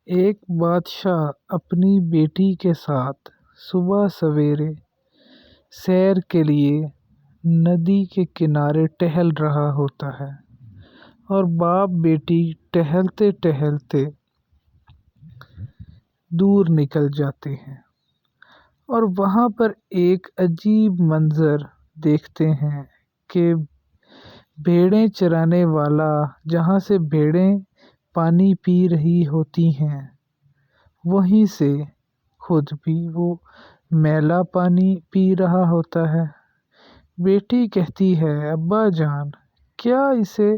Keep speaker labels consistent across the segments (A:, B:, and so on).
A: ایک بادشاہ اپنی بیٹی کے ساتھ صبح سویرے سیر کے لیے ندی کے کنارے ٹہل رہا ہوتا ہے اور باپ بیٹی ٹہلتے ٹہلتے دور نکل جاتے ہیں اور وہاں پر ایک عجیب منظر دیکھتے ہیں کہ بھیڑیں چرانے والا جہاں سے بھیڑیں پانی پی رہی ہوتی ہیں وہیں سے خود بھی وہ میلا پانی پی رہا ہوتا ہے۔ بیٹی کہتی ہے، ابا جان، کیا اسے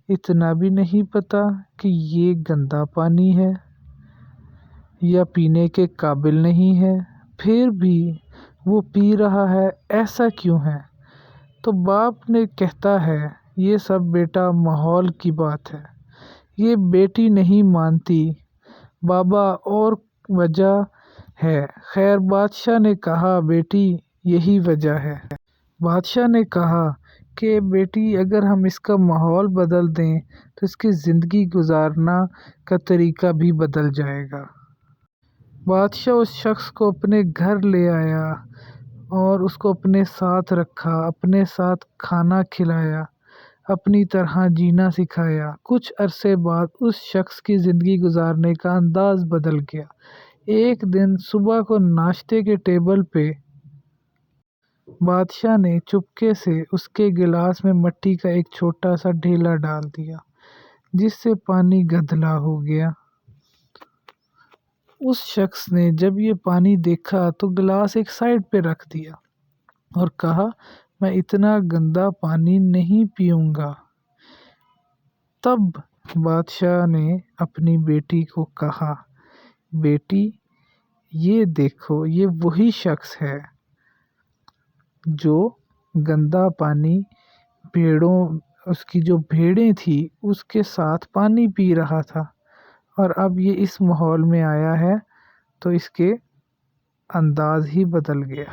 A: اتنا بھی نہیں پتا کہ یہ گندا پانی ہے یا پینے کے قابل نہیں ہے، پھر بھی وہ پی رہا ہے، ایسا کیوں ہے؟ تو باپ نے کہتا ہے، یہ سب بیٹا ماحول کی بات ہے۔ یہ بیٹی نہیں مانتی بابا، اور وجہ ہے۔ خیر بادشاہ نے کہا، بیٹی یہی وجہ ہے۔ بادشاہ نے کہا کہ بیٹی اگر ہم اس کا ماحول بدل دیں تو اس کی زندگی گزارنا کا طریقہ بھی بدل جائے گا۔ بادشاہ اس شخص کو اپنے گھر لے آیا اور اس کو اپنے ساتھ رکھا، اپنے ساتھ کھانا کھلایا، اپنی طرح جینا سکھایا۔ کچھ عرصے بعد اس شخص کی زندگی گزارنے کا انداز بدل گیا۔ ایک دن صبح کو ناشتے کے ٹیبل پہ بادشاہ نے چپکے سے اس کے گلاس میں مٹی کا ایک چھوٹا سا ڈھیلا ڈال دیا جس سے پانی گدلا ہو گیا۔ اس شخص نے جب یہ پانی دیکھا تو گلاس ایک سائڈ پہ رکھ دیا اور کہا، میں اتنا گندا پانی نہیں پیوں گا۔ تب بادشاہ نے اپنی بیٹی کو کہا، بیٹی یہ دیکھو، یہ وہی شخص ہے جو گندا پانی اس کی جو بھیڑیں تھی اس کے ساتھ پانی پی رہا تھا، اور اب یہ اس ماحول میں آیا ہے تو اس کے انداز ہی بدل گیا۔